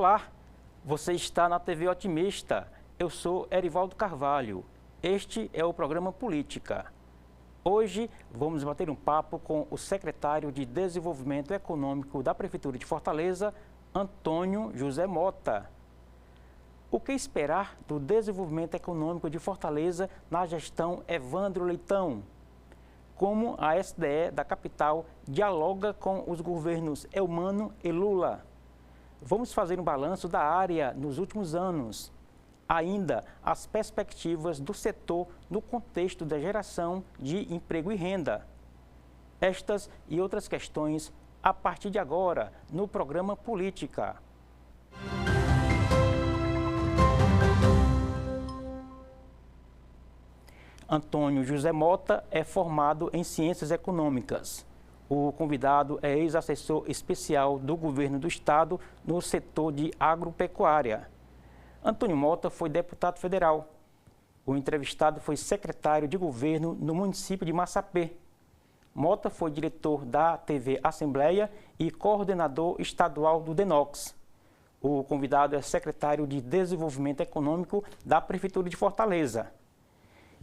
Olá, você está na TV Otimista. Eu sou Erivaldo Carvalho. Este é o programa Política. Hoje vamos bater um papo com o secretário de Desenvolvimento Econômico da Prefeitura de Fortaleza, Antônio José Mota. O que esperar do desenvolvimento econômico de Fortaleza na gestão Evandro Leitão? Como a SDE da capital dialoga com os governos Elmano e Lula? Vamos fazer um balanço da área nos últimos anos. Ainda as perspectivas do setor no contexto da geração de emprego e renda. Estas e outras questões a partir de agora no programa Política. Antônio José Mota é formado em Ciências Econômicas. O convidado é ex-assessor especial do governo do estado no setor de agropecuária. Antônio Mota foi deputado federal. O entrevistado foi secretário de governo no município de Massapê. Mota foi diretor da TV Assembleia e coordenador estadual do DENOX. O convidado é secretário de Desenvolvimento Econômico da Prefeitura de Fortaleza.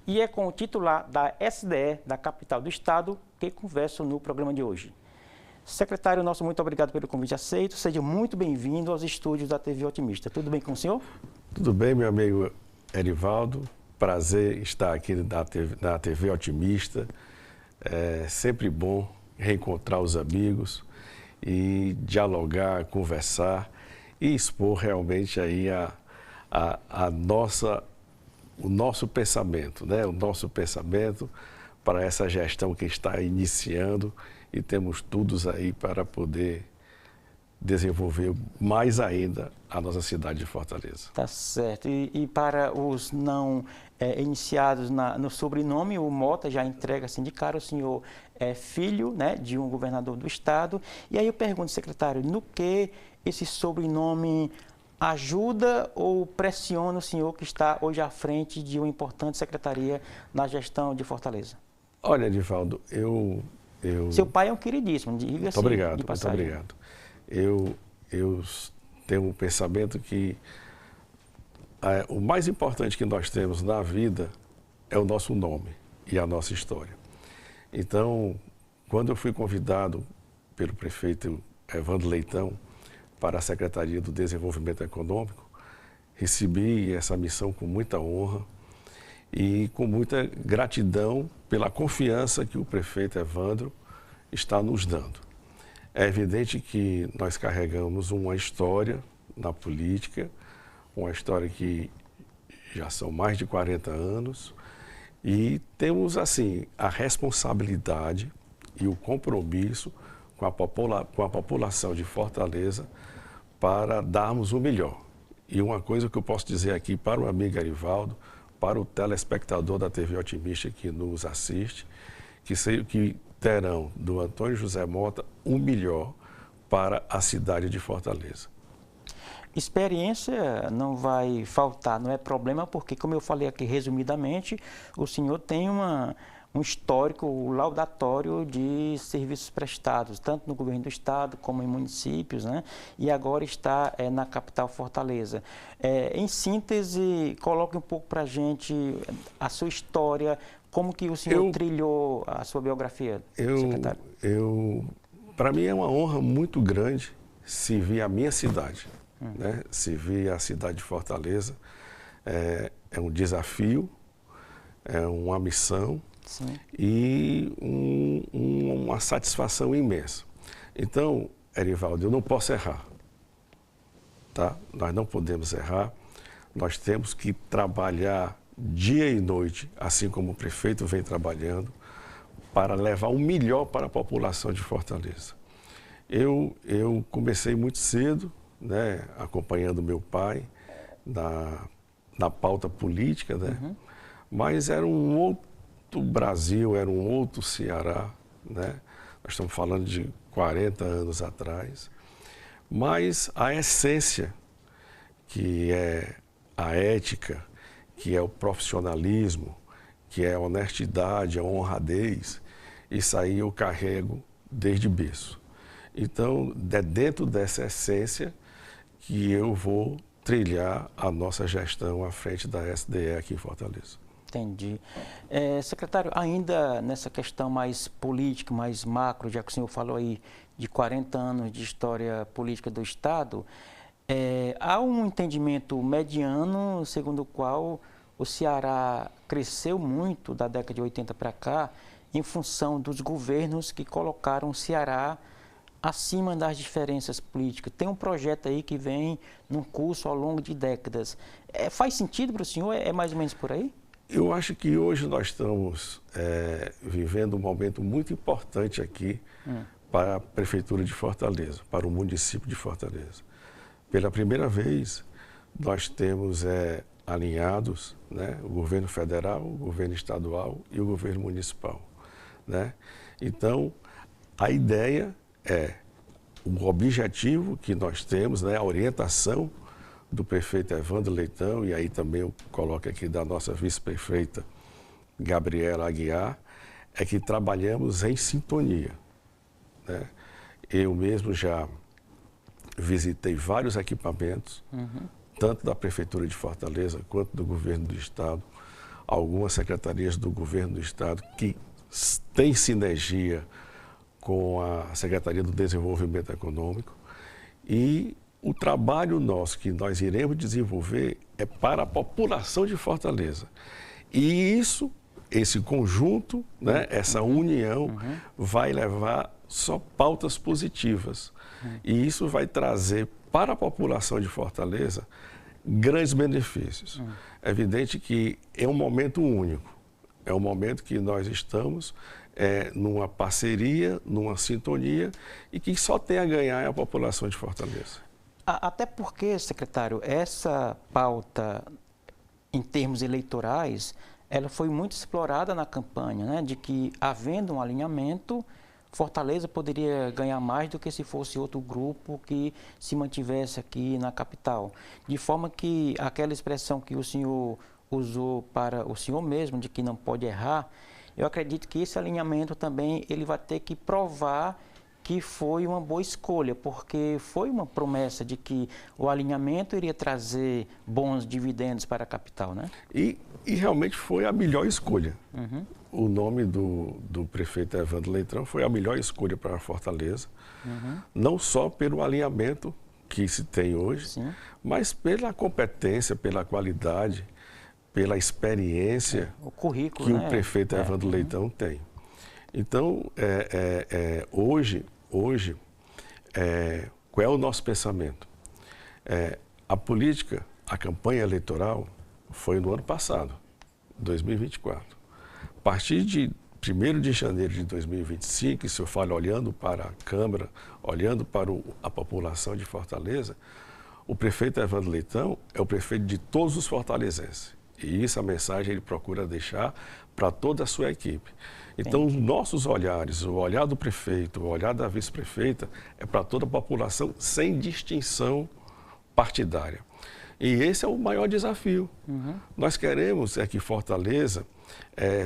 E é com o titular da SDE, da capital do estado, que converso no programa de hoje. Secretário, nosso muito obrigado pelo convite aceito. Seja muito bem-vindo aos estúdios da TV Otimista. Tudo bem com o senhor? Tudo bem, meu amigo Erivaldo. Prazer estar aqui na TV Otimista. É sempre bom reencontrar os amigos e dialogar, conversar e expor realmente aí o nosso pensamento, né? O nosso pensamento para essa gestão que está iniciando e temos todos aí para poder desenvolver mais ainda a nossa cidade de Fortaleza. Tá certo. E para os não iniciados no sobrenome, o Mota já entrega assim de cara, o senhor é filho, né, de um governador do estado. E aí eu pergunto, secretário, no que esse sobrenome ajuda ou pressiona o senhor que está hoje à frente de uma importante secretaria na gestão de Fortaleza? Olha, Edivaldo, Seu pai é um queridíssimo, diga-se de passagem. Muito obrigado. Eu tenho um pensamento que o mais importante que nós temos na vida é o nosso nome e a nossa história. Então, quando eu fui convidado pelo prefeito Evandro Leitão para a Secretaria do Desenvolvimento Econômico, recebi essa missão com muita honra e com muita gratidão pela confiança que o prefeito Evandro está nos dando. É evidente que nós carregamos uma história na política, uma história que já são mais de 40 anos e temos, assim, a responsabilidade e o compromisso com a população de Fortaleza para darmos o melhor. E uma coisa que eu posso dizer aqui para o amigo Erivaldo, para o telespectador da TV Otimista que nos assiste, que terão do Antônio José Mota o melhor para a cidade de Fortaleza. Experiência não vai faltar, não é problema, porque, como eu falei aqui resumidamente, o senhor tem um histórico laudatório de serviços prestados, tanto no governo do estado como em municípios, né? E agora está na capital Fortaleza. Em síntese, coloque um pouco para a gente a sua história, como que o senhor trilhou a sua biografia, secretário? Para mim é uma honra muito grande servir a minha cidade, né? Servir a cidade de Fortaleza é um desafio, é uma missão. Sim. E uma satisfação imensa. Então, Erivaldo, eu não posso errar, tá? Nós não podemos errar, nós temos que trabalhar dia e noite, assim como o prefeito vem trabalhando, para levar o melhor para a população de Fortaleza. Eu comecei muito cedo, né, acompanhando meu pai na pauta política, né? Mas era um outro Brasil, era um outro Ceará, né? Nós estamos falando de 40 anos atrás, mas a essência, que é a ética, que é o profissionalismo, que é a honestidade, a honradez, isso aí eu carrego desde berço. Então, dentro dessa essência que eu vou trilhar a nossa gestão à frente da SDE aqui em Fortaleza. Entendi. Secretário, ainda nessa questão mais política, mais macro, já que o senhor falou aí de 40 anos de história política do Estado, há um entendimento mediano segundo o qual o Ceará cresceu muito da década de 80 para cá em função dos governos que colocaram o Ceará acima das diferenças políticas. Tem um projeto aí que vem num curso ao longo de décadas. Faz sentido para o senhor? É mais ou menos por aí? Eu acho que hoje nós estamos vivendo um momento muito importante aqui para a Prefeitura de Fortaleza, para o município de Fortaleza. Pela primeira vez, nós temos alinhados, né, o governo federal, o governo estadual e o governo municipal, né? Então, a ideia o objetivo que nós temos, né, a orientação do prefeito Evandro Leitão, e aí também eu coloco aqui da nossa vice-prefeita Gabriela Aguiar, é que trabalhamos em sintonia, né? Eu mesmo já visitei vários equipamentos, tanto da Prefeitura de Fortaleza quanto do Governo do Estado, algumas secretarias do Governo do Estado que têm sinergia com a Secretaria do Desenvolvimento Econômico, e o trabalho nosso que nós iremos desenvolver é para a população de Fortaleza. E esse conjunto, né, essa união vai levar só pautas positivas. E isso vai trazer para a população de Fortaleza grandes benefícios. É evidente que é um momento único, é um momento que nós estamos numa parceria, numa sintonia, e que só tem a ganhar a população de Fortaleza. Até porque, secretário, essa pauta em termos eleitorais, ela foi muito explorada na campanha, né, de que, havendo um alinhamento, Fortaleza poderia ganhar mais do que se fosse outro grupo que se mantivesse aqui na capital. De forma que aquela expressão que o senhor usou para o senhor mesmo, de que não pode errar, eu acredito que esse alinhamento também ele vai ter que provar que foi uma boa escolha, porque foi uma promessa de que o alinhamento iria trazer bons dividendos para a capital, né? E realmente foi a melhor escolha. O nome do prefeito Evandro Leitão foi a melhor escolha para a Fortaleza, não só pelo alinhamento que se tem hoje, sim, mas pela competência, pela qualidade, pela experiência o currículo, que né, o prefeito Evandro Leitão tem. Então, hoje qual é o nosso pensamento? A política, a campanha eleitoral foi no ano passado, 2024. A partir de 1º de janeiro de 2025, se eu falo olhando para a Câmara, olhando para a população de Fortaleza, o prefeito Evandro Leitão é o prefeito de todos os fortalezenses. E isso a mensagem ele procura deixar para toda a sua equipe. Então, os nossos olhares, o olhar do prefeito, o olhar da vice-prefeita, é para toda a população, sem distinção partidária. E esse é o maior desafio. Nós queremos que Fortaleza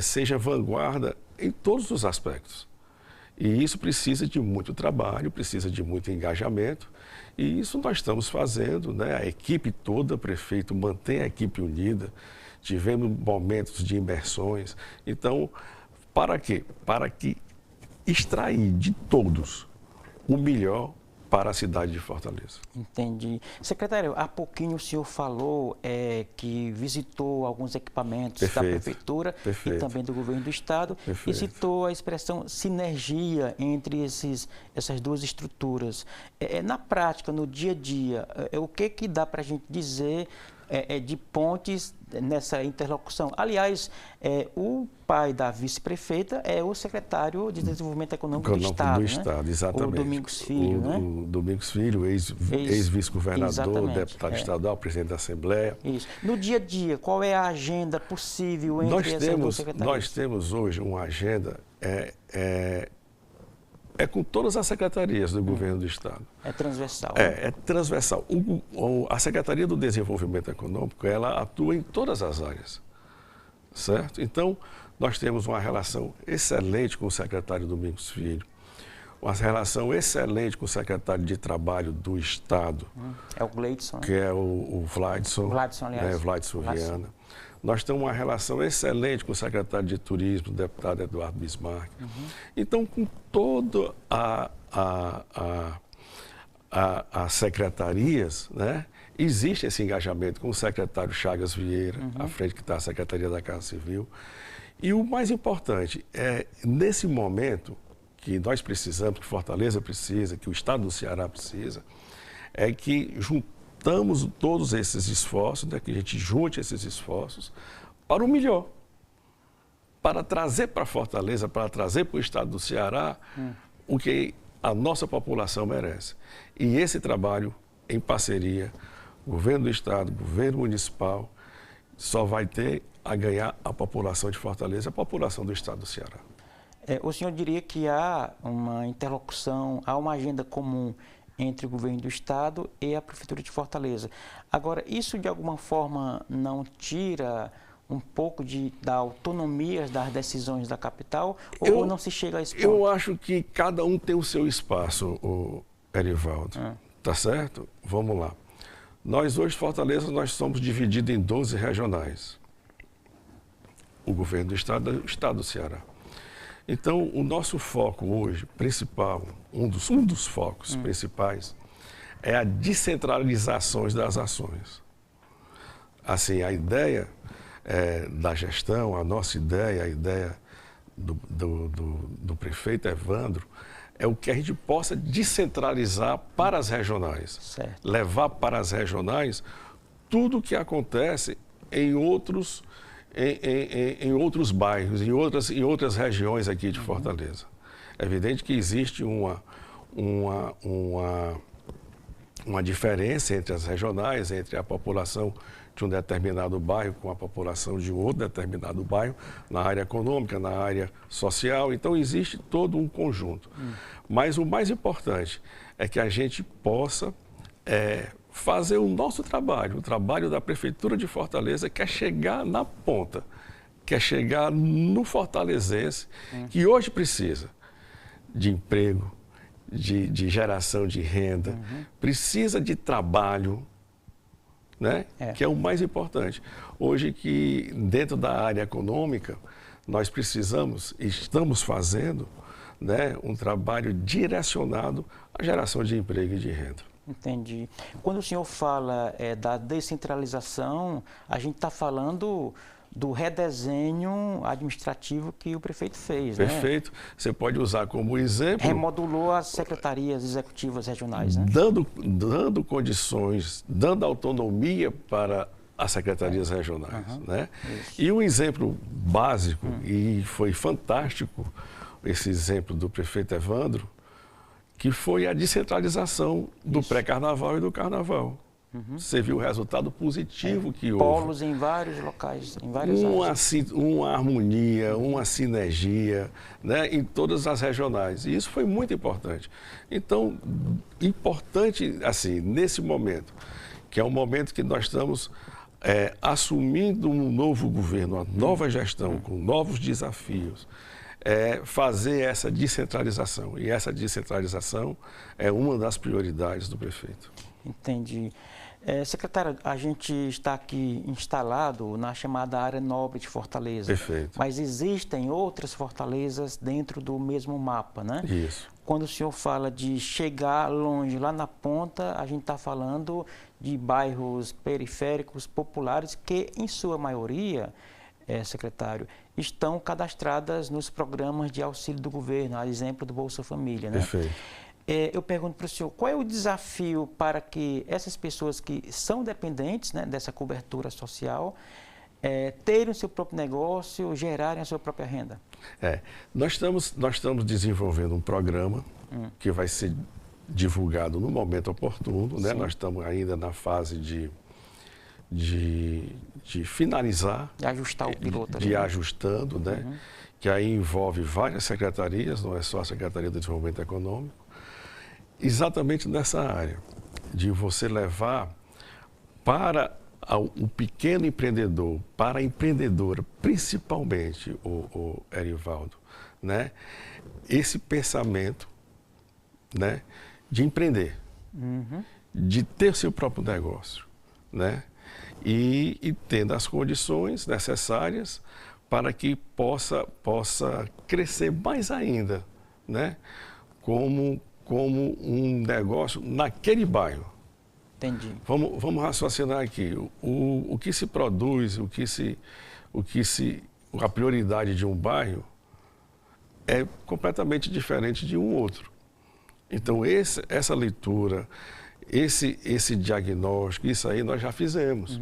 seja vanguarda em todos os aspectos. E isso precisa de muito trabalho, precisa de muito engajamento. E isso nós estamos fazendo, né? A equipe toda, o prefeito mantém a equipe unida. Tivemos momentos de imersões. Então, para quê? Para que extrair de todos o melhor para a cidade de Fortaleza. Entendi. Secretário, há pouquinho o senhor falou que visitou alguns equipamentos da Prefeitura e também do Governo do Estado e citou a expressão sinergia entre essas duas estruturas. Na prática, no dia a dia, o que dá para a gente dizer de pontes nessa interlocução? Aliás, o pai da vice-prefeita é o secretário de Desenvolvimento Econômico do Estado, né? Exatamente. O Domingos Filho, né? O Domingos Filho, ex-vice-governador, deputado estadual, presidente da Assembleia. Isso. No dia a dia, qual é a agenda possível entre essas duas secretarias? Nós temos hoje uma agenda com todas as secretarias do Governo do Estado. É transversal. É transversal. A Secretaria do Desenvolvimento Econômico, ela atua em todas as áreas, certo? Então, nós temos uma relação excelente com o secretário Domingos Filho. uma relação excelente com o secretário de Trabalho do Estado. É o Gleidson, né? Que é o Vladson. O Vladson, aliás. Né, Vladson Viana. Nós temos uma relação excelente com o secretário de Turismo, o deputado Eduardo Bismarck. Então, com toda as secretarias, né, existe esse engajamento com o secretário Chagas Vieira, à frente que está a Secretaria da Casa Civil. E o mais importante é, nesse momento que nós precisamos, que Fortaleza precisa, que o Estado do Ceará precisa, é que juntamos todos esses esforços, né, que a gente junte esses esforços para o melhor, para trazer para Fortaleza, para trazer para o Estado do Ceará o que a nossa população merece. E esse trabalho, em parceria, governo do Estado, governo municipal, só vai ter a ganhar a população de Fortaleza, a população do Estado do Ceará. O senhor diria que há uma interlocução, há uma agenda comum entre o governo do Estado e a Prefeitura de Fortaleza. Agora, isso de alguma forma não tira um pouco da autonomia das decisões da capital ou não se chega a esse ponto? Eu acho que cada um tem o seu espaço, Erivaldo. Tá certo? Vamos lá. Nós hoje, Fortaleza, nós somos divididos em 12 regionais. O governo do Estado é o Estado do Ceará. Então, o nosso foco hoje, principal, um dos focos principais, é a descentralização das ações. Assim, a ideia da gestão, a nossa ideia, a ideia do prefeito Evandro, é o que a gente possa descentralizar para as regionais. Certo. Levar para as regionais tudo o que acontece em outros bairros, em outras regiões aqui de Fortaleza. É evidente que existe uma diferença entre as regionais, entre a população de um determinado bairro com a população de um outro determinado bairro, na área econômica, na área social. Então, existe todo um conjunto. Mas o mais importante é que a gente possa fazer o nosso trabalho, o trabalho da Prefeitura de Fortaleza, que é chegar na ponta, que é chegar no fortalezense, que hoje precisa de emprego, de geração de renda, precisa de trabalho, né? Que é o mais importante. Hoje, que dentro da área econômica, nós estamos fazendo, né, um trabalho direcionado à geração de emprego e de renda. Entendi. Quando o senhor fala da descentralização, a gente está falando do redesenho administrativo que o prefeito fez, Perfeito. Né? Você pode usar como exemplo... Remodulou as secretarias executivas regionais, né? Dando condições, dando autonomia para as secretarias regionais, né? E um exemplo básico, e foi fantástico esse exemplo do prefeito Evandro, que foi a descentralização do pré-carnaval e do carnaval. Você viu o resultado positivo que houve. Polos em vários locais, em várias áreas. Uma harmonia, uma sinergia, né, em todas as regionais. E isso foi muito importante. Então, importante, assim, nesse momento, que é um momento que nós estamos assumindo um novo governo, uma nova gestão, com novos desafios, fazer essa descentralização. E essa descentralização é uma das prioridades do prefeito. Entendi. Secretário, a gente está aqui instalado na chamada área nobre de Fortaleza. Perfeito. Mas existem outras fortalezas dentro do mesmo mapa, né? Isso. Quando o senhor fala de chegar longe, lá na ponta, a gente está falando de bairros periféricos, populares, que, em sua maioria, secretário, estão cadastradas nos programas de auxílio do governo, a exemplo do Bolsa Família, né? Perfeito. Eu pergunto para o senhor, qual é o desafio para que essas pessoas que são dependentes, né, dessa cobertura social terem o seu próprio negócio, gerarem a sua própria renda? Nós estamos desenvolvendo um programa que vai ser divulgado no momento oportuno, né? Nós estamos ainda na fase de finalizar. De ajustar o piloto. De ajustando, né? Que aí envolve várias secretarias, não é só a Secretaria do Desenvolvimento Econômico, exatamente nessa área, de você levar para o pequeno empreendedor, para a empreendedora, principalmente, o Erivaldo, né? Esse pensamento né, de empreender, de ter seu próprio negócio, né, e tendo as condições necessárias para que possa crescer mais ainda, né, como um negócio naquele bairro. Entendi. Vamos raciocinar aqui. O que se produz, a prioridade de um bairro é completamente diferente de um outro. Então, essa leitura, esse diagnóstico, isso aí nós já fizemos.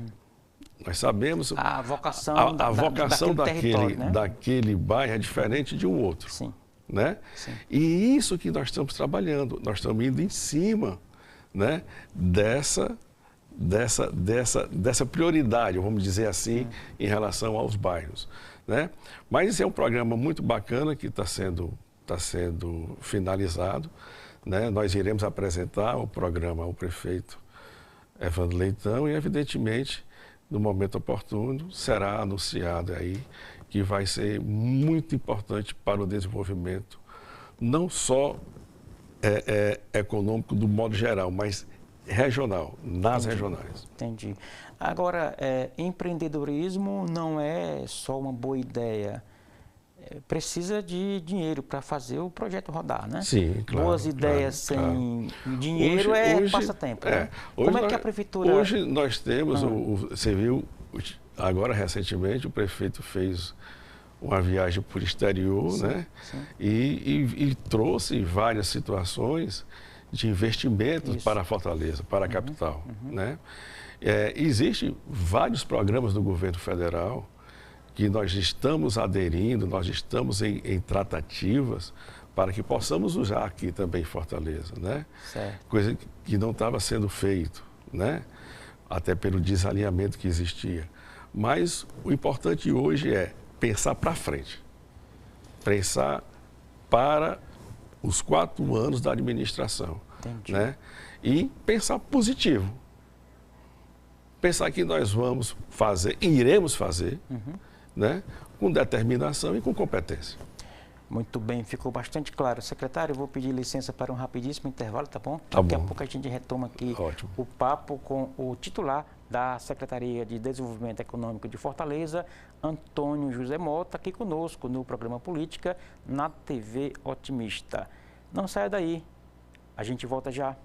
Nós sabemos... A vocação, a vocação daquele bairro é diferente de um outro. Sim. Né? Sim. E isso que nós estamos trabalhando. Nós estamos indo em cima, né, dessa prioridade, vamos dizer assim, em relação aos bairros, né? Mas esse é um programa muito bacana que está sendo finalizado, né? Nós iremos apresentar o programa ao prefeito Evandro Leitão e, evidentemente, no momento oportuno, será anunciado aí que vai ser muito importante para o desenvolvimento, não só econômico do modo geral, mas regional, nas regionais. Entendi. Agora, empreendedorismo não é só uma boa ideia. Precisa de dinheiro para fazer o projeto rodar, né? Sim, claro. Boas ideias sem dinheiro hoje, passatempo. Né? Como é que a prefeitura... Hoje nós temos, você viu, agora recentemente o prefeito fez uma viagem por exterior, sim, né? Sim. E trouxe várias situações de investimentos para a Fortaleza, para a capital, né? Existem vários programas do governo federal que nós estamos aderindo, nós estamos em tratativas para que possamos usar aqui também em Fortaleza, né? Certo. Coisa que não estava sendo feito, né? Até pelo desalinhamento que existia. Mas o importante hoje é pensar para frente, pensar para os 4 anos da administração, né? E pensar positivo. Pensar que nós vamos fazer, iremos fazer, né? Com determinação e com competência. Muito bem, ficou bastante claro. Secretário, eu vou pedir licença para um rapidíssimo intervalo, tá bom? Tá Daqui bom. a pouco a gente retoma aqui Ótimo. o papo com o titular da Secretaria de Desenvolvimento Econômico de Fortaleza, Antônio José Mota, aqui conosco no programa Política, na TV Otimista. Não saia daí, a gente volta já.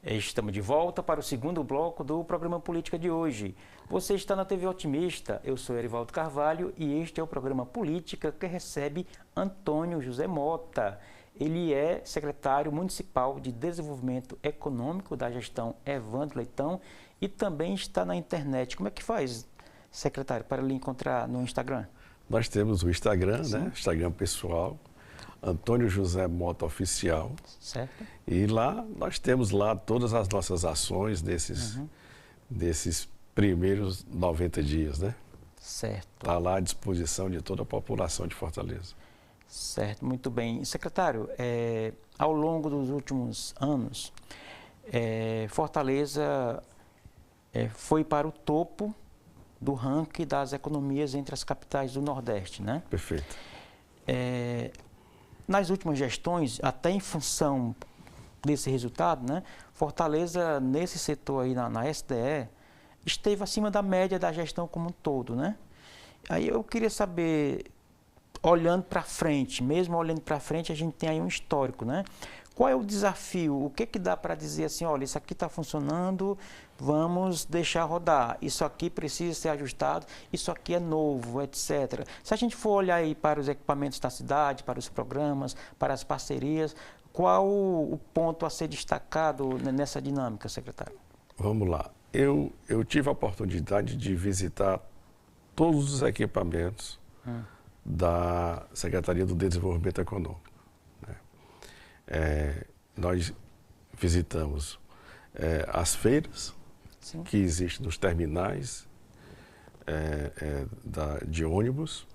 Estamos de volta para o segundo bloco do programa Política de hoje. Você está na TV Otimista, eu sou Erivaldo Carvalho e este é o programa Política que recebe Antônio José Mota. Ele é secretário municipal de Desenvolvimento Econômico da gestão Evandro Leitão e também está na internet. Como é que faz, secretário, para lhe encontrar no Instagram? Nós temos o Instagram, né? Instagram pessoal, Antônio José Mota Oficial. Certo. E lá, nós temos lá todas as nossas ações desses primeiros 90 dias, né? Certo. Está lá à disposição de toda a população de Fortaleza. Certo, muito bem. Secretário, ao longo dos últimos anos, Fortaleza foi para o topo do ranking das economias entre as capitais do Nordeste, né? Perfeito. Nas últimas gestões, até em função desse resultado, né, Fortaleza, nesse setor aí na SDE, esteve acima da média da gestão como um todo, né? Aí eu queria saber, olhando para frente, mesmo olhando para frente, a gente tem aí um histórico, né? Qual é o desafio? O que dá para dizer assim, olha, isso aqui está funcionando, vamos deixar rodar, isso aqui precisa ser ajustado, isso aqui é novo, etc. Se a gente for olhar aí para os equipamentos da cidade, para os programas, para as parcerias, qual o ponto a ser destacado nessa dinâmica, secretário? Vamos lá. Eu tive a oportunidade de visitar todos os equipamentos da Secretaria do Desenvolvimento Econômico. Nós visitamos as feiras, sim, que existem nos terminais de ônibus,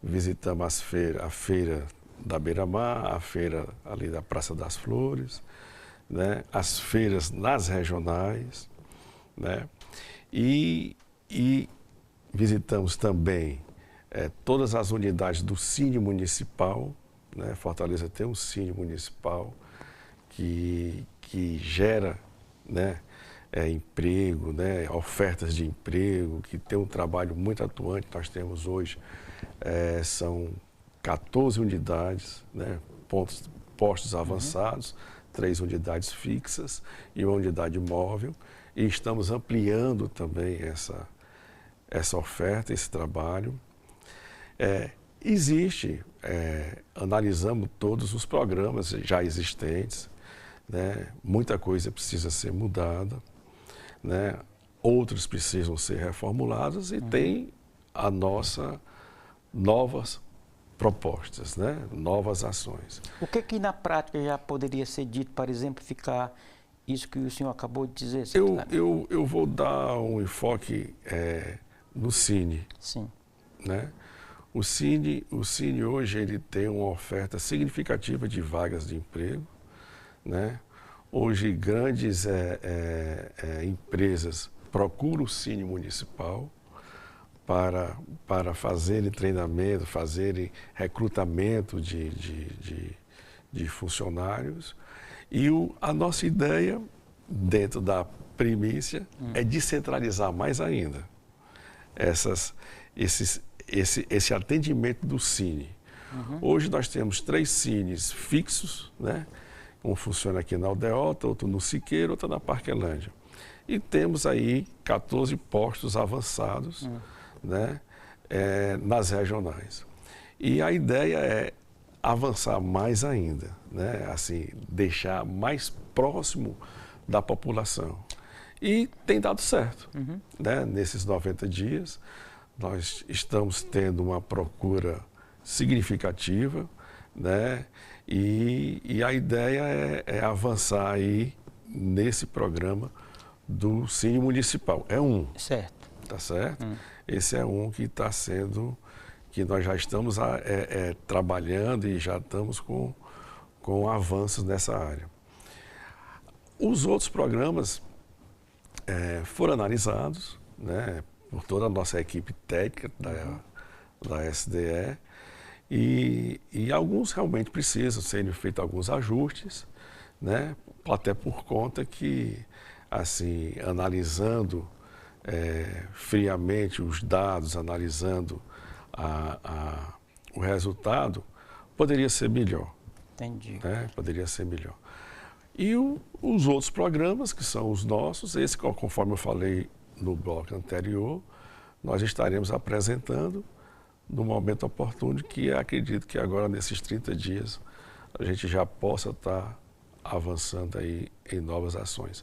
visitamos a feira da Beira-Mar, a feira ali da Praça das Flores, né? As feiras nas regionais, né? E visitamos também todas as unidades do Cine Municipal, né? Fortaleza tem um Cine Municipal que gera, né? Emprego, né? Ofertas de emprego, que tem um trabalho muito atuante. Nós temos hoje, são 14 unidades, né? Postos avançados, 3 unidades fixas e 1 unidade móvel. E estamos ampliando também essa oferta, esse trabalho. Analisamos todos os programas já existentes, né? Muita coisa precisa ser mudada, né? Outros precisam ser reformulados e tem a nossa novas propostas, né? Novas ações. O que na prática já poderia ser dito para exemplificar isso que o senhor acabou de dizer, secretário? Eu vou dar um enfoque no Cine. Sim. Né? O Cine hoje ele tem uma oferta significativa de vagas de emprego, né? Hoje grandes empresas procuram o Cine Municipal para fazerem treinamento, fazerem recrutamento de funcionários. E a nossa ideia, dentro da primícia, é descentralizar mais ainda esse atendimento do Cine. Hoje nós temos 3 cines fixos, né? Um funciona aqui na Aldeota, outro no Siqueiro, outro na Parquelândia. E temos aí 14 postos avançados, né? Nas regionais. E a ideia é avançar mais ainda, né? Assim, deixar mais próximo da população. E tem dado certo, né? Nesses 90 dias, nós estamos tendo uma procura significativa, né? E a ideia é avançar aí nesse programa do Cine Municipal. É um. Certo. Tá certo? Esse é um que está sendo, que nós já estamos trabalhando e já estamos com avanços nessa área. Os outros programas foram analisados, né, por toda a nossa equipe técnica da SDE e alguns realmente precisam serem feitos alguns ajustes, né, até por conta que, assim, analisando friamente os dados, analisando o resultado, poderia ser melhor. Entendi. Né? Poderia ser melhor. E os outros programas, que são os nossos, esse, conforme eu falei no bloco anterior, nós estaremos apresentando no momento oportuno, que acredito que agora, nesses 30 dias, a gente já possa estar avançando aí em novas ações.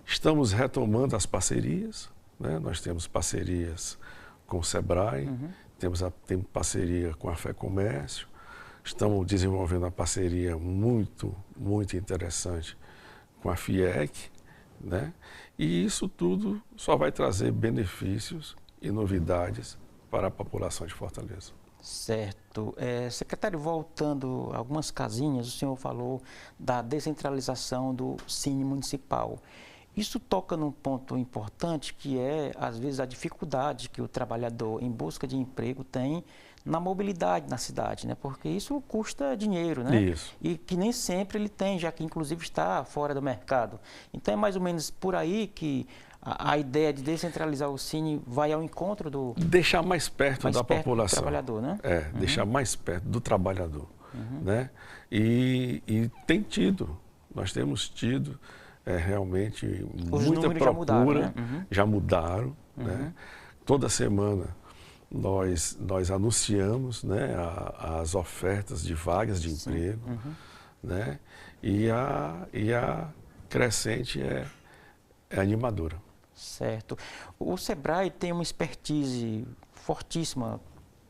Estamos retomando as parcerias, né? Nós temos parcerias com o SEBRAE, temos parceria com a FEComércio, estamos desenvolvendo uma parceria muito, muito interessante com a FIEC, né? E isso tudo só vai trazer benefícios e novidades para a população de Fortaleza. Certo. Secretário, voltando algumas casinhas, o senhor falou da descentralização do Cine Municipal. Isso toca num ponto importante, que é, às vezes, a dificuldade que o trabalhador em busca de emprego tem na mobilidade na cidade, né? Porque isso custa dinheiro, né? Isso. E que nem sempre ele tem, já que inclusive está fora do mercado. Então é mais ou menos por aí que a ideia de descentralizar o Cine vai ao encontro do... Deixar mais perto da população. Do trabalhador, né? Deixar mais perto do trabalhador, né? E tem tido, nós temos tido realmente muita procura, já mudaram, né? Toda semana nós anunciamos, né, as ofertas de vagas de emprego, né? E a crescente é animadora. Certo. O SEBRAE tem uma expertise fortíssima,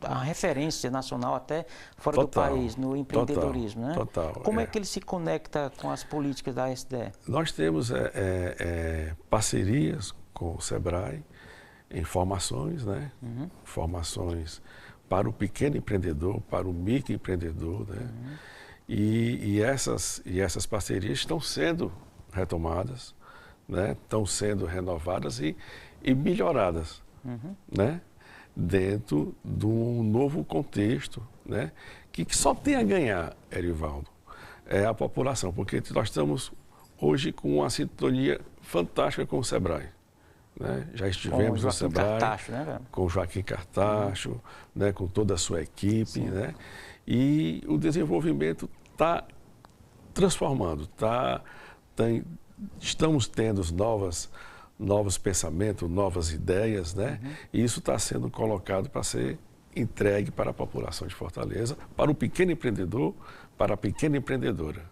a referência nacional até fora do país, no empreendedorismo, né? Total. Como é que ele se conecta com as políticas da SDE? Nós temos parcerias com o SEBRAE em formações, né? Formações para o pequeno empreendedor, para o microempreendedor, né? E essas parcerias estão sendo retomadas, né? Estão sendo renovadas e melhoradas, né? Dentro de um novo contexto, né? Que só tem a ganhar, Erivaldo, é a população, porque nós estamos hoje com uma sintonia fantástica com o SEBRAE. Né? Já estivemos no SEBRAE, Cartacho, né, com o Joaquim Cartacho, né? Com toda a sua equipe, né? E o desenvolvimento está transformando, estamos tendo novos pensamentos, novas ideias, né? E isso está sendo colocado para ser entregue para a população de Fortaleza, para o pequeno empreendedor, para a pequena empreendedora.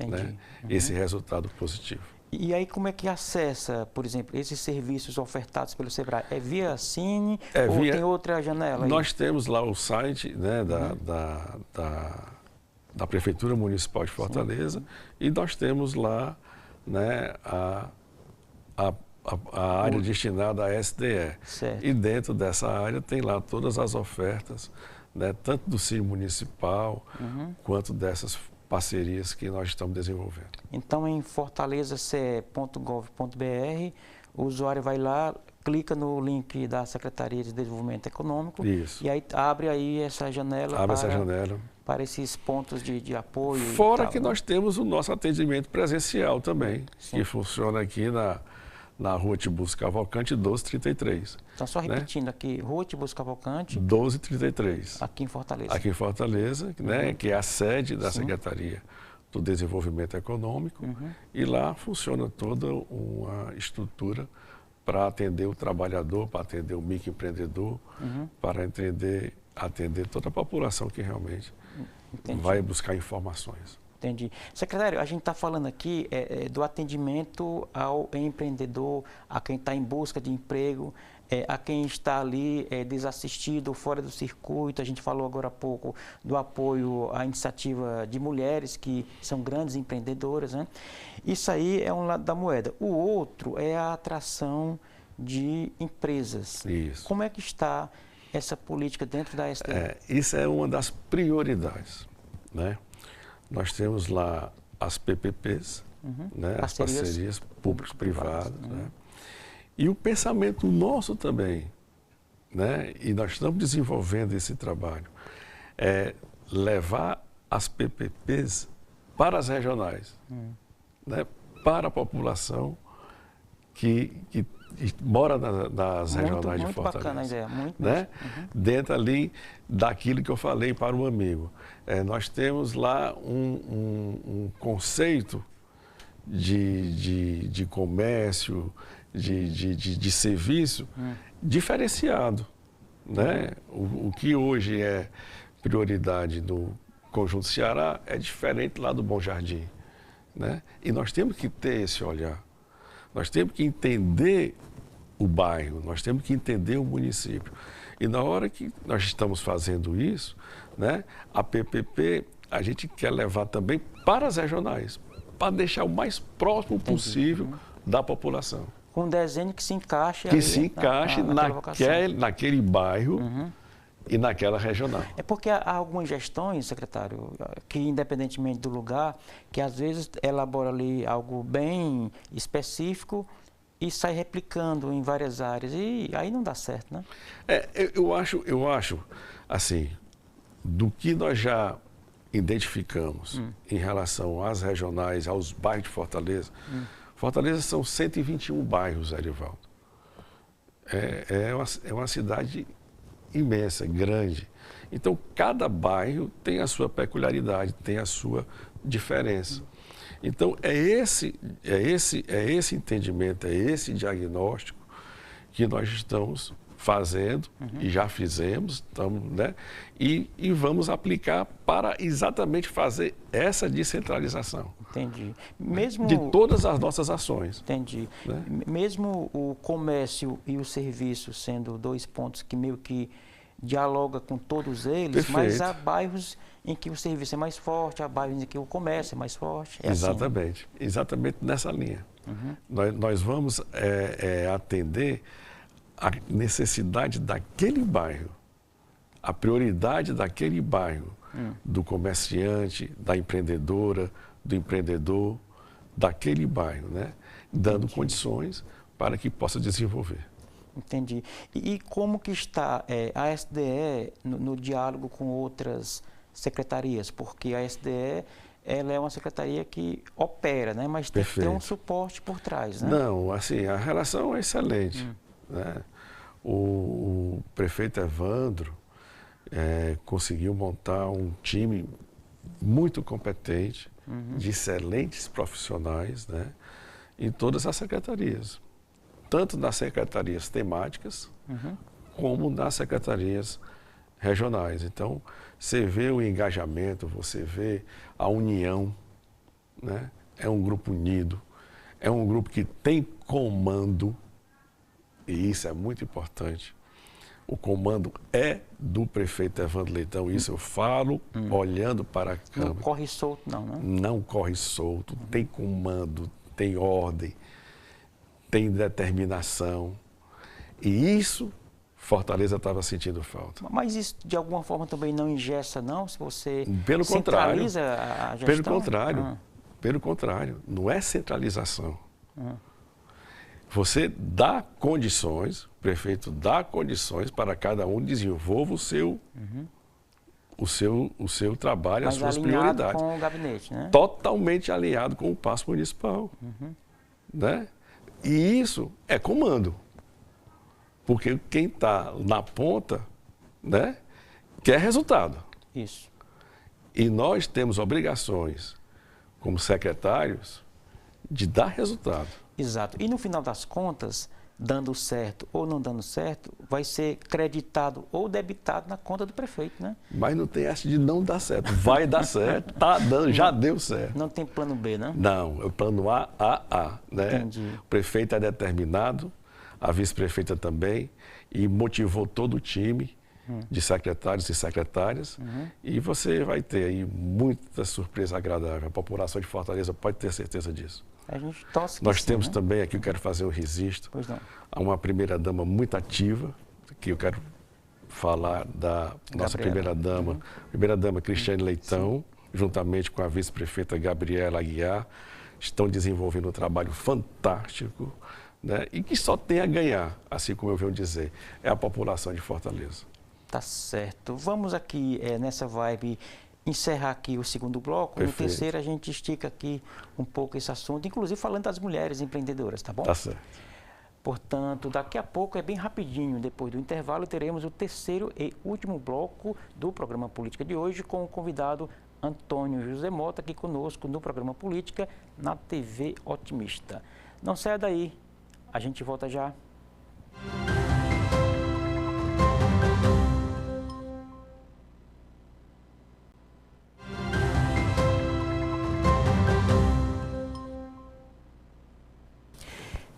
Né? Esse resultado positivo. E aí como é que acessa, por exemplo, esses serviços ofertados pelo SEBRAE? É via Cine ou tem outra janela aí? Nós temos lá o site, né, da Prefeitura Municipal de Fortaleza e nós temos lá, né, a área destinada à SDE. Certo. E dentro dessa área tem lá todas as ofertas, né, tanto do Cine Municipal quanto dessas parcerias que nós estamos desenvolvendo. Então, em fortalezace.gov.br, o usuário vai lá, clica no link da Secretaria de Desenvolvimento Econômico. Isso. E aí abre aí essa janela, para esses pontos de apoio. Fora que nós temos o nosso atendimento presencial também, que funciona aqui na Rua Tiburcio Cavalcante, 1233. Então, só repetindo aqui, Rua Tiburcio Cavalcante, 1233. aqui em Fortaleza. Aqui em Fortaleza, né, que é a sede da Secretaria do Desenvolvimento Econômico. E lá funciona toda uma estrutura para atender o trabalhador, para atender o microempreendedor, para atender toda a população que realmente vai buscar informações. Entendi. Secretário, a gente está falando aqui do atendimento ao empreendedor, a quem está em busca de emprego, a quem está ali desassistido, fora do circuito. A gente falou agora há pouco do apoio à iniciativa de mulheres que são grandes empreendedoras, né? Isso aí é um lado da moeda. O outro é a atração de empresas. Isso. Como é que está essa política dentro da SDE? Isso é uma das prioridades, né? Nós temos lá as PPPs, né? As parcerias público-privadas, né? E o pensamento nosso também, né? E nós estamos desenvolvendo esse trabalho, é levar as PPPs para as regionais, né? Para a população que mora nas regionais de Fortaleza. Muito bacana a ideia, muito. Né? Dentro ali daquilo que eu falei para o amigo. Nós temos lá um conceito de comércio, de serviço diferenciado. Né? O que hoje é prioridade no Conjunto Ceará é diferente lá do Bom Jardim. Né? E nós temos que ter esse olhar. Nós temos que entender o bairro, nós temos que entender o município. E na hora que nós estamos fazendo isso, né, a PPP, a gente quer levar também para as regionais, para deixar o mais próximo possível da população. Com um desenho que se encaixe naquele bairro e naquela regional. É porque há algumas gestões, secretário, que independentemente do lugar, que às vezes elabora ali algo bem específico e sai replicando em várias áreas. E aí não dá certo, né? Eu acho, assim, do que nós já identificamos em relação às regionais, aos bairros de Fortaleza, Fortaleza são 121 bairros, Erivaldo. É uma cidade imensa, grande. Então, cada bairro tem a sua peculiaridade, tem a sua diferença. Então, é esse entendimento, é esse diagnóstico que nós estamos fazendo e já fizemos, né? E vamos aplicar para exatamente fazer essa descentralização. Entendi. De todas as nossas ações. Entendi. Né? Mesmo o comércio e o serviço sendo dois pontos que meio que dialoga com todos eles, Perfeito. Mas há bairros em que o serviço é mais forte, há bairros em que o comércio é mais forte. Exatamente. Assim, né? Exatamente nessa linha. Nós vamos atender a necessidade daquele bairro, a prioridade daquele bairro, do comerciante, da empreendedora, do empreendedor, daquele bairro, né? Dando condições para que possa desenvolver. Entendi. E como que está a SDE no diálogo com outras secretarias? Porque a SDE ela é uma secretaria que opera, né? Mas tem que ter um suporte por trás, né? Não, assim, a relação é excelente, né? O prefeito Evandro conseguiu montar um time muito competente, de excelentes profissionais, né? Em todas as secretarias. Tanto nas secretarias temáticas, como nas secretarias regionais. Então, você vê o engajamento, você vê a união, né? É um grupo unido, é um grupo que tem comando, e isso é muito importante. O comando é do prefeito Evandro Leitão, isso eu falo olhando para a Câmara. Não corre solto não, né? Não corre solto, tem comando, tem ordem, tem determinação. E isso, Fortaleza estava sentindo falta. Mas isso, de alguma forma, também não engessa, não? Se você Pelo centraliza contrário, a gestão? Pelo contrário, não é centralização. Você dá condições, o prefeito dá condições para cada um desenvolva o seu trabalho, as suas prioridades. Com o gabinete, né? Totalmente alinhado com o paço municipal. Né? E isso é comando. Porque quem está na ponta, né, quer resultado. Isso. E nós temos obrigações, como secretários, de dar resultado. Exato. E no final das contas, dando certo ou não dando certo, vai ser creditado ou debitado na conta do prefeito, né? Mas não tem essa de não dar certo. Vai dar certo, tá dando, já deu certo. Não tem plano B, né? Não, é o plano A, né? Entendi. O prefeito é determinado, a vice-prefeita também, e motivou todo o time de secretários e secretárias, e você vai ter aí muita surpresa agradável. A população de Fortaleza pode ter certeza disso. A gente torce que Nós sim, temos né? também, aqui eu quero fazer um registro, Pois não. a uma primeira-dama muito ativa, que eu quero falar da nossa primeira-dama, primeira-dama Cristiane Leitão, juntamente com a vice-prefeita Gabriela Aguiar, estão desenvolvendo um trabalho fantástico, né? E que só tem a ganhar, assim como eu venho dizer, é a população de Fortaleza. Tá certo. Vamos aqui, nessa vibe, encerrar aqui o segundo bloco. Perfeito. No terceiro, a gente estica aqui um pouco esse assunto, inclusive falando das mulheres empreendedoras, tá bom? Tá certo. Portanto, daqui a pouco, é bem rapidinho, depois do intervalo, teremos o terceiro e último bloco do programa Política de hoje, com o convidado Antônio José Mota, aqui conosco no programa Política, na TV Otimista. Não saia daí, a gente volta já.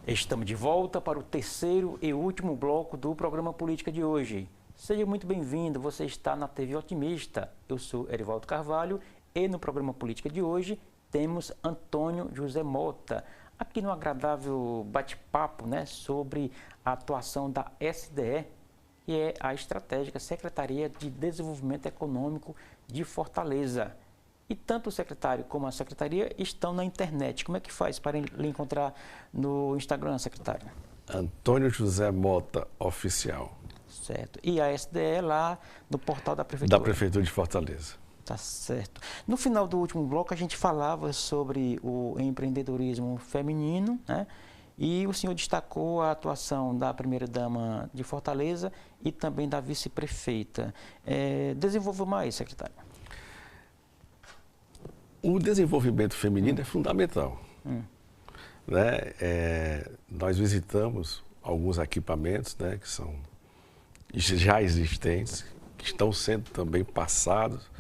Estamos de volta para o terceiro e último bloco do programa Política de hoje. Seja muito bem-vindo, você está na TV Otimista. Eu sou Erivaldo Carvalho e no programa Política de hoje temos Antônio José Mota, aqui no agradável bate-papo, né, sobre a atuação da SDE, que é a Estratégica Secretaria de Desenvolvimento Econômico de Fortaleza. E tanto o secretário como a secretaria estão na internet. Como é que faz para lhe encontrar no Instagram, secretário? Antônio José Mota Oficial. Certo. E a SDE lá no portal da Prefeitura? Da Prefeitura de Fortaleza. Tá certo. No final do último bloco, a gente falava sobre o empreendedorismo feminino, né? E o senhor destacou a atuação da primeira-dama de Fortaleza e também da vice-prefeita. Desenvolva mais, secretário. O desenvolvimento feminino é fundamental. Né? Nós visitamos alguns equipamentos, né, que são já existentes, que estão sendo também passados,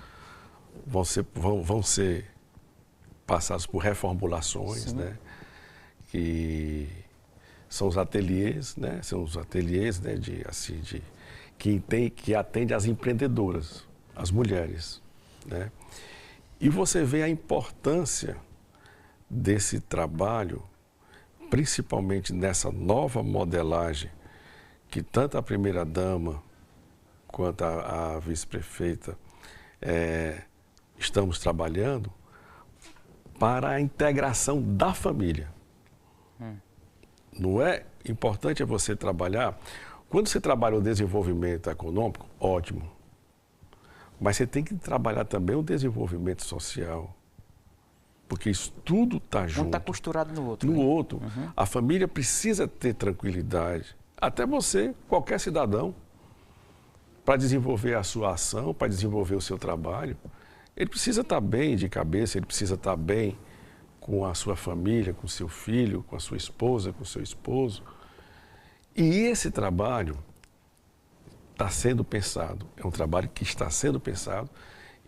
vão ser passados por reformulações, né, que são os ateliês, né, que atende às empreendedoras, às mulheres, né? E você vê a importância desse trabalho, principalmente nessa nova modelagem, que tanto a primeira-dama quanto a vice-prefeita, estamos trabalhando para a integração da família. Não é importante você trabalhar... Quando você trabalha o desenvolvimento econômico, ótimo. Mas você tem que trabalhar também o desenvolvimento social. Porque isso tudo está junto. Um está costurado no outro. No outro. A família precisa ter tranquilidade. Até você, qualquer cidadão, para desenvolver a sua ação, para desenvolver o seu trabalho, ele precisa estar bem de cabeça, ele precisa estar bem com a sua família, com o seu filho, com a sua esposa, com o seu esposo. E esse trabalho está sendo pensado, é um trabalho que está sendo pensado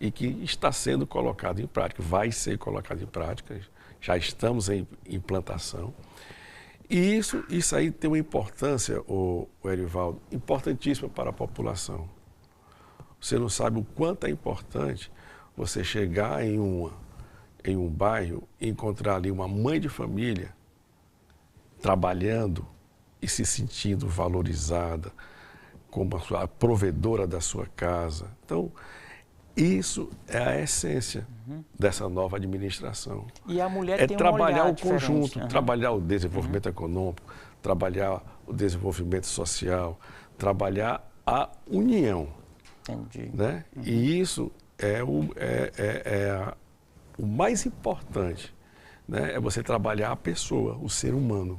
e que está sendo colocado em prática, vai ser colocado em prática, já estamos em implantação. E isso aí tem uma importância, o Erivaldo, importantíssima para a população. Você não sabe o quanto é importante você chegar em um bairro e encontrar ali uma mãe de família trabalhando e se sentindo valorizada como a provedora da sua casa. Então, isso é a essência dessa nova administração. E a mulher tem trabalhar um o conjunto, diferente. trabalhar o desenvolvimento econômico, trabalhar o desenvolvimento social, trabalhar a união. Entendi. Né? E isso é o mais importante, né? É você trabalhar a pessoa, o ser humano,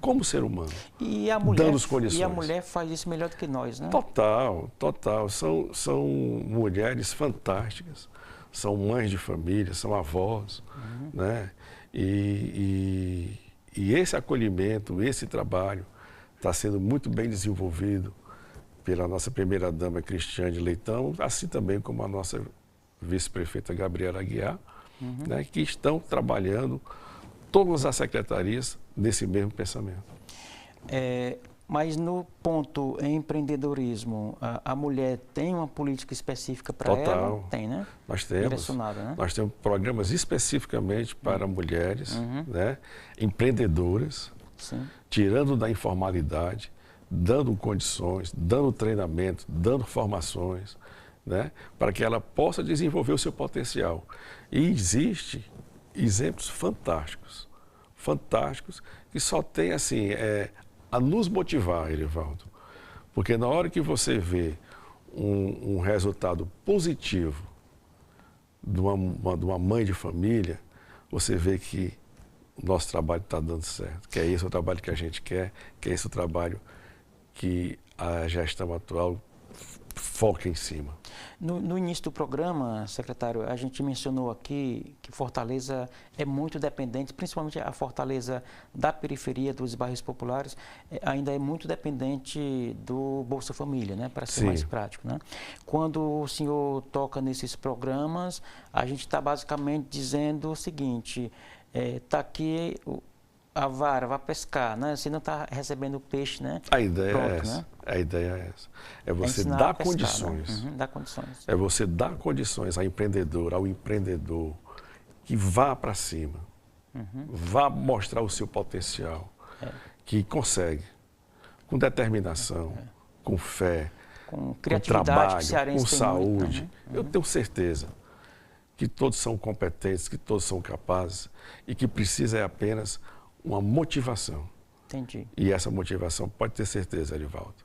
como ser humano, E a mulher, dando as condições. E a mulher faz isso melhor do que nós, né? Total, total. São mulheres fantásticas, são mães de família, são avós, né? E esse acolhimento, esse trabalho está sendo muito bem desenvolvido pela nossa primeira-dama Cristiane Leitão, assim também como a nossa vice-prefeita Gabriela Aguiar, né, que estão trabalhando todas as secretarias nesse mesmo pensamento. Mas no ponto empreendedorismo, a mulher tem uma política específica para ela? Tem, né? Nós temos. Direcionada, né? Nós temos programas especificamente para mulheres, né, empreendedoras, Sim. tirando da informalidade, dando condições, dando treinamento, dando formações, né, para que ela possa desenvolver o seu potencial. E existem exemplos fantásticos, que só tem assim, a nos motivar, Erivaldo. Porque na hora que você vê um resultado positivo de uma mãe de família, você vê que o nosso trabalho está dando certo, que é esse o trabalho que a gente quer, que é esse o trabalho que a gestão atual foca em cima. No início do programa, secretário, a gente mencionou aqui que Fortaleza é muito dependente, principalmente a Fortaleza da periferia, dos bairros populares, ainda é muito dependente do Bolsa Família, né, para ser Sim. mais prático, né? Quando o senhor toca nesses programas, a gente está basicamente dizendo o seguinte, está aqui a vara, vai pescar, né? Você não está recebendo peixe, né? A ideia Pronto, é essa. né? A ideia é essa. É você ensinar dar a pescar, condições. né? Dar condições. É você dar condições ao empreendedor, que vá para cima, vá mostrar o seu potencial, que consegue, com determinação, com fé, Com com criatividade, que o trabalho, cearense com tem saúde. muito. Eu tenho certeza que todos são competentes, que todos são capazes e que precisa é apenas uma motivação. Entendi. E essa motivação, pode ter certeza, Erivaldo,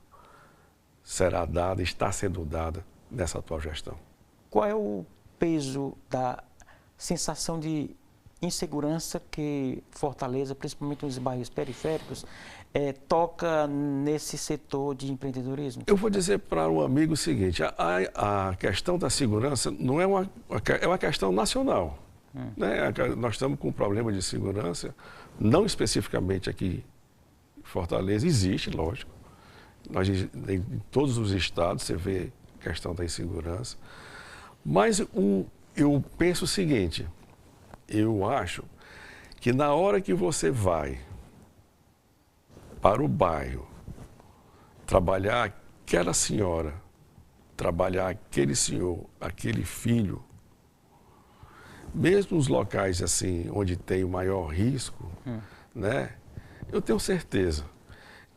será dada, está sendo dada nessa atual gestão. Qual é o peso da sensação de insegurança que Fortaleza, principalmente nos bairros periféricos, toca nesse setor de empreendedorismo? Eu vou dizer para um amigo o seguinte, a questão da segurança não é uma questão nacional. Né? Nós estamos com um problema de segurança, não especificamente aqui em Fortaleza, existe, lógico. Em todos os estados você vê a questão da insegurança. Mas eu penso o seguinte, eu acho que na hora que você vai para o bairro, trabalhar aquela senhora, trabalhar aquele senhor, aquele filho, mesmo os locais assim, onde tem o maior risco, né, eu tenho certeza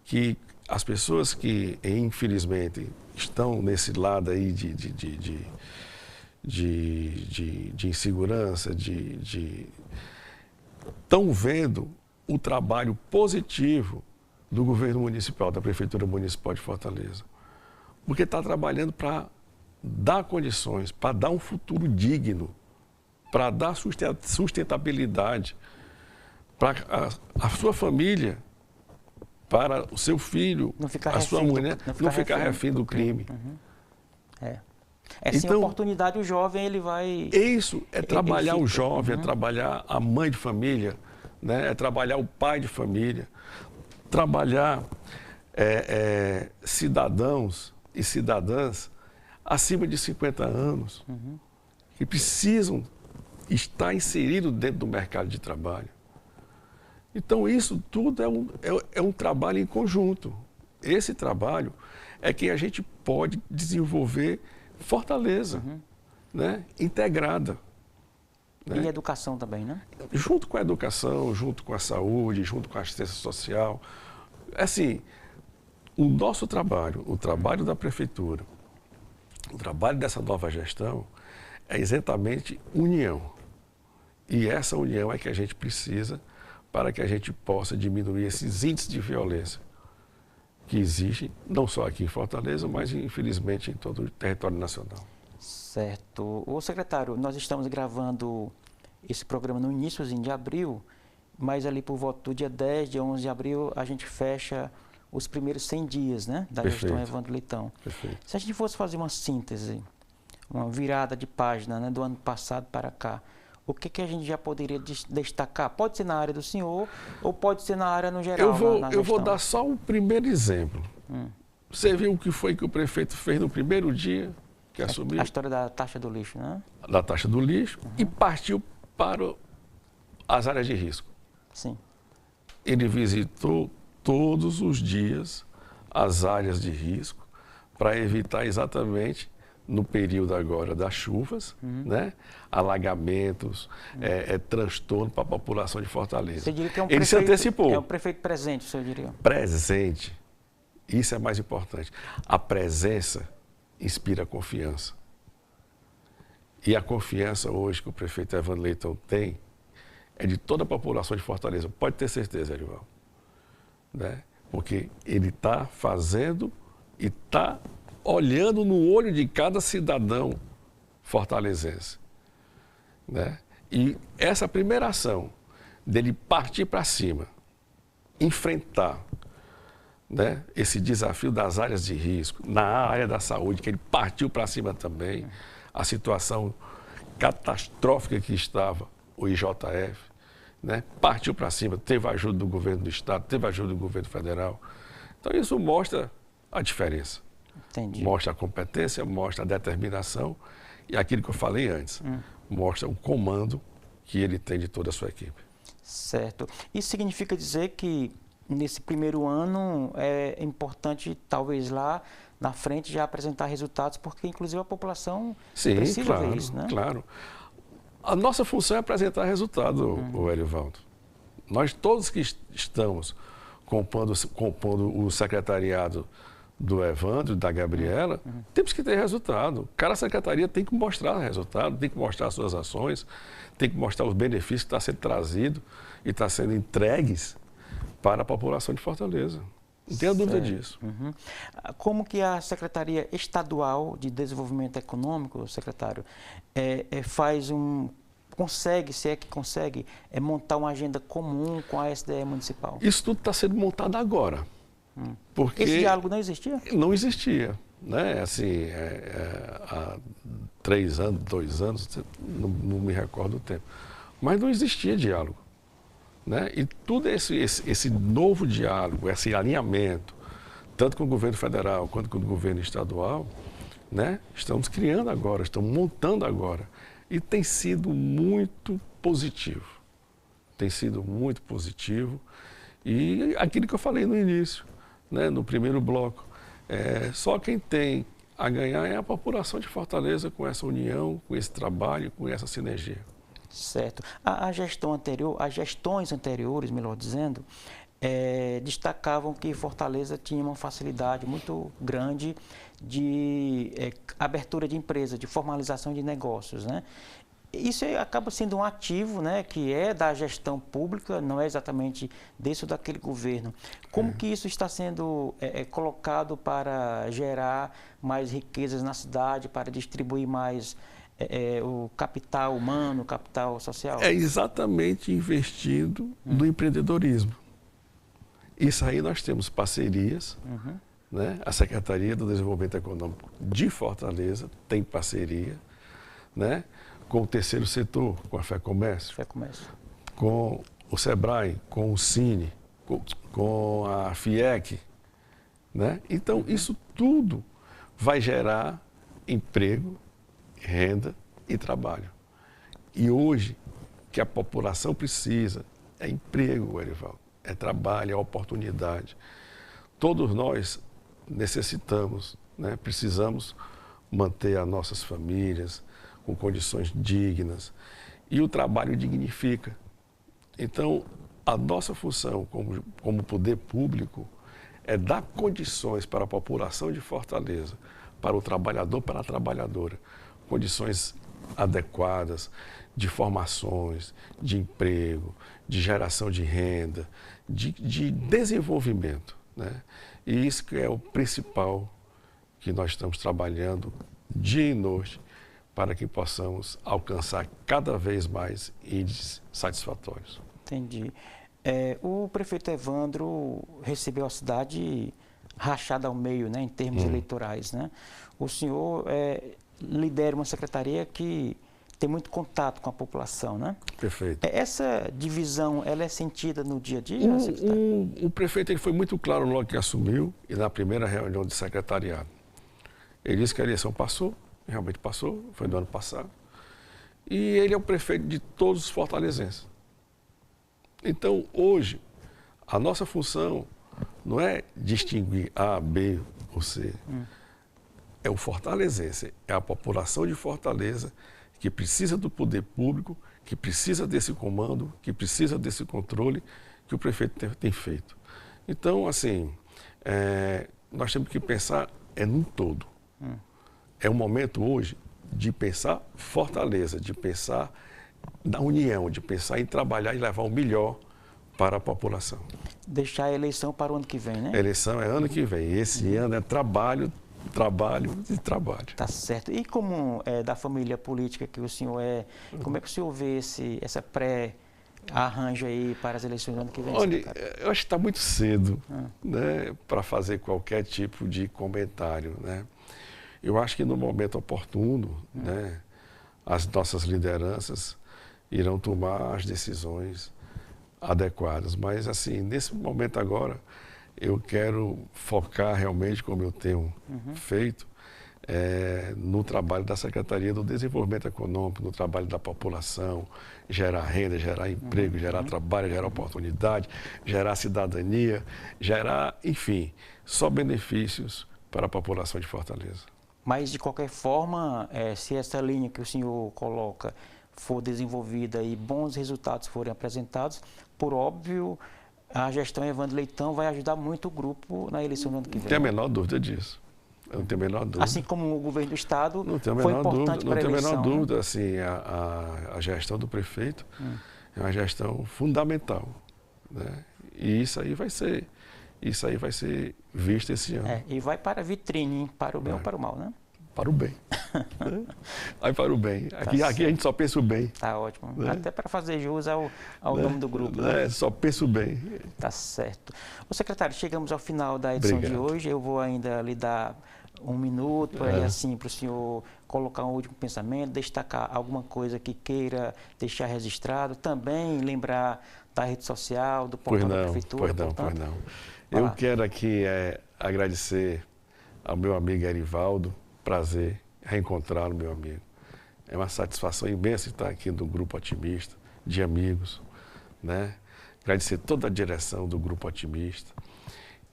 que as pessoas que, infelizmente, estão nesse lado aí de insegurança, estão vendo o trabalho positivo do governo municipal, da Prefeitura Municipal de Fortaleza. Porque está trabalhando para dar condições, para dar um futuro digno, para dar sustentabilidade para a sua família, para o seu filho, a sua mulher, não ficar refém do crime. Uhum. É sem oportunidade o jovem, ele vai... Isso, é trabalhar o jovem, é trabalhar a mãe de família, né? É trabalhar o pai de família, trabalhar cidadãos e cidadãs acima de 50 anos, que precisam estar inseridos dentro do mercado de trabalho. Então, isso tudo é um trabalho em conjunto. Esse trabalho é que a gente pode desenvolver Fortaleza, né? Integrada. Né? E educação também, né? Junto com a educação, junto com a saúde, junto com a assistência social. Assim, o nosso trabalho, o trabalho da Prefeitura, o trabalho dessa nova gestão é exatamente união. E essa união é que a gente precisa para que a gente possa diminuir esses índices de violência que existem, não só aqui em Fortaleza, mas infelizmente em todo o território nacional. Certo. Ô secretário, nós estamos gravando esse programa no iníciozinho de abril, mas ali por volta do dia 10, dia 11 de abril, a gente fecha os primeiros 100 dias, né, da gestão Evandro Leitão. Perfeito. Se a gente fosse fazer uma síntese, uma virada de página, né, do ano passado para cá, o que a gente já poderia destacar? Pode ser na área do senhor ou pode ser na área no geral? Eu vou dar só um primeiro exemplo. Você viu o que foi que o prefeito fez no primeiro dia que assumiu? A história da taxa do lixo, né? Da taxa do lixo e partiu para as áreas de risco. Sim. Ele visitou todos os dias as áreas de risco para evitar exatamente no período agora das chuvas, né? Alagamentos, transtorno para a população de Fortaleza. Você diria que é um Ele prefeito, se antecipou. É um prefeito presente, você diria? Presente. Isso é mais importante. A presença inspira confiança. E a confiança hoje que o prefeito Evandro Leitão tem é de toda a população de Fortaleza. Pode ter certeza, Erivaldo. Né? Porque ele está fazendo e está olhando no olho de cada cidadão fortalezense. Né? E essa primeira ação dele partir para cima, enfrentar, né, esse desafio das áreas de risco, na área da saúde, que ele partiu para cima também, a situação catastrófica que estava o IJF, né, partiu para cima, teve a ajuda do governo do Estado, teve a ajuda do governo federal. Então isso mostra a diferença. Entendi. Mostra a competência, mostra a determinação e aquilo que eu falei antes, mostra o comando que ele tem de toda a sua equipe. Certo. Isso significa dizer que nesse primeiro ano é importante, talvez lá na frente, já apresentar resultados, porque inclusive a população precisa ver isso, né? Claro. A nossa função é apresentar resultado, o Erivaldo. Nós todos que estamos compondo o secretariado do Evandro, da Gabriela, temos que ter resultado. Cada secretaria tem que mostrar resultado, tem que mostrar as suas ações, tem que mostrar os benefícios que estão sendo trazidos e estão sendo entregues para a população de Fortaleza. Não tenha dúvida disso. Como que a Secretaria Estadual de Desenvolvimento Econômico, secretário, consegue, se é que consegue, montar uma agenda comum com a SDE municipal? Isso tudo está sendo montado agora. Porque esse diálogo não existia? Não existia. Né? Assim, há 3 anos, 2 anos, não me recordo o tempo. Mas não existia diálogo. Né? E tudo esse novo diálogo, esse alinhamento, tanto com o governo federal quanto com o governo estadual, né? Estamos criando agora, estamos montando agora. E tem sido muito positivo. Tem sido muito positivo. E aquilo que eu falei no início, né? No primeiro bloco, só quem tem a ganhar é a população de Fortaleza com essa união, com esse trabalho, com essa sinergia. Certo. A gestão anterior, as gestões anteriores, melhor dizendo, destacavam que Fortaleza tinha uma facilidade muito grande de abertura de empresas, de formalização de negócios, né? Isso acaba sendo um ativo, né, que é da gestão pública, não é exatamente desse ou daquele governo. Como que isso está sendo colocado para gerar mais riquezas na cidade, para distribuir mais o capital humano, o capital social? É exatamente investindo no empreendedorismo. Isso aí nós temos parcerias, né? A Secretaria do Desenvolvimento Econômico de Fortaleza tem parceria, né? Com o terceiro setor, com a FEComércio, com o SEBRAE, com o Cine, com a FIEC, né? Então, isso tudo vai gerar emprego, renda e trabalho. E hoje, que a população precisa é emprego, Erivaldo, é trabalho, é oportunidade. Todos nós necessitamos, né? Precisamos manter as nossas famílias com condições dignas, e o trabalho dignifica. Então, a nossa função como poder público é dar condições para a população de Fortaleza, para o trabalhador, para a trabalhadora, condições adequadas de formações, de emprego, de geração de renda, de desenvolvimento, né? E isso que é o principal que nós estamos trabalhando dia e noite, para que possamos alcançar cada vez mais índices satisfatórios. Entendi. O prefeito Evandro recebeu a cidade rachada ao meio, né, em termos eleitorais, né? O senhor lidera uma secretaria que tem muito contato com a população, né? Perfeito. Essa divisão, ela é sentida no dia a dia, o prefeito ele foi muito claro logo que assumiu e na primeira reunião de secretariado. Ele disse que a eleição passou, realmente passou, foi do ano passado. E ele é o prefeito de todos os fortalezenses. Então, hoje, a nossa função não é distinguir A, B ou C. É o fortalezense, é a população de Fortaleza que precisa do poder público, que precisa desse comando, que precisa desse controle que o prefeito tem feito. Então, assim, nós temos que pensar num todo. É um momento hoje de pensar Fortaleza, de pensar na união, de pensar em trabalhar e levar o melhor para a população. Deixar a eleição para o ano que vem, né? A eleição é ano que vem. Esse ano é trabalho, trabalho e trabalho. Tá certo. E como é da família política que o senhor é, como é que o senhor vê essa pré-arranjo aí para as eleições do ano que vem? Olha, eu acho que está muito cedo, né, para fazer qualquer tipo de comentário, né? Eu acho que no momento oportuno, né, as nossas lideranças irão tomar as decisões adequadas. Mas, assim, nesse momento agora, eu quero focar realmente, como eu tenho feito, no trabalho da Secretaria do Desenvolvimento Econômico, no trabalho da população, gerar renda, gerar emprego, gerar trabalho, gerar oportunidade, gerar cidadania, gerar, enfim, só benefícios para a população de Fortaleza. Mas, de qualquer forma, se essa linha que o senhor coloca for desenvolvida e bons resultados forem apresentados, por óbvio, a gestão Evandro Leitão vai ajudar muito o grupo na eleição do ano que vem. Não tenho a menor dúvida disso. Eu não tenho a menor dúvida. Assim como o governo do Estado foi importante para a eleição. Não tenho a menor dúvida. Assim, a gestão do prefeito é uma gestão fundamental, né? E isso aí vai ser visto esse ano. E vai para a vitrine, para o bem ou para o mal, né? Para o bem. Vai para o bem. Aqui a gente só pensa o bem. Tá ótimo. Né? Até para fazer jus ao nome do grupo. Né? Só pensa o bem. Tá certo. Ô, secretário, chegamos ao final da edição de hoje. Eu vou ainda lhe dar um minuto aí, assim, para o senhor colocar um último pensamento, destacar alguma coisa que queira deixar registrado, também lembrar da rede social, do portal da prefeitura. Pois não. Eu quero aqui agradecer ao meu amigo Erivaldo. Prazer reencontrá-lo, meu amigo. É uma satisfação imensa estar aqui no Grupo Otimista, de amigos, né? Agradecer toda a direção do Grupo Otimista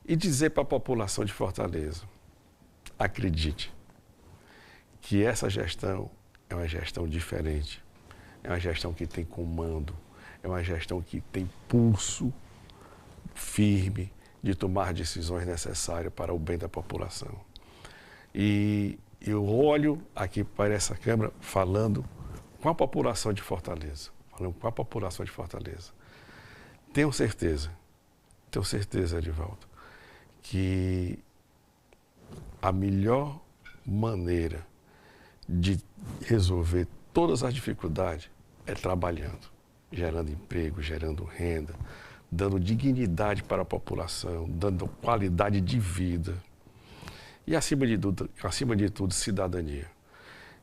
e dizer para a população de Fortaleza, acredite que essa gestão é uma gestão diferente, é uma gestão que tem comando, é uma gestão que tem pulso firme de tomar decisões necessárias para o bem da população. E eu olho aqui para essa Câmara falando com a população de Fortaleza. Tenho certeza, Erivaldo, que a melhor maneira de resolver todas as dificuldades é trabalhando, gerando emprego, gerando renda, dando dignidade para a população, dando qualidade de vida e, acima de tudo, cidadania.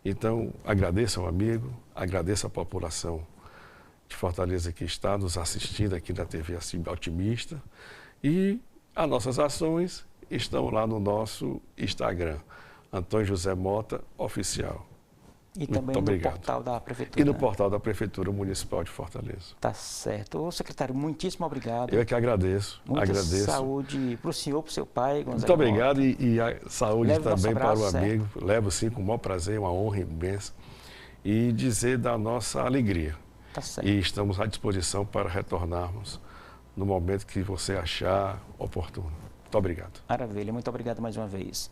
Então, agradeço ao amigo, agradeço à população de Fortaleza que está nos assistindo aqui na TV Otimista, e as nossas ações estão lá no nosso Instagram, Antônio José Mota Oficial. E também no portal da Prefeitura. E no portal da Prefeitura Municipal de Fortaleza. Tá certo. Ô, secretário, muitíssimo obrigado. Eu é que agradeço. Muita saúde para o senhor, para o seu pai, Gonzaga. Muito obrigado e a saúde Leve também para o amigo. Certo. Levo sim com o maior prazer, uma honra imensa. E dizer da nossa alegria. Tá certo. E estamos à disposição para retornarmos no momento que você achar oportuno. Muito obrigado. Maravilha, muito obrigado mais uma vez.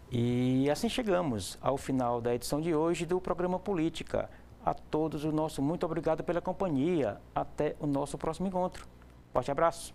E assim chegamos ao final da edição de hoje do programa Política. A todos o nosso muito obrigado pela companhia. Até o nosso próximo encontro. Forte abraço.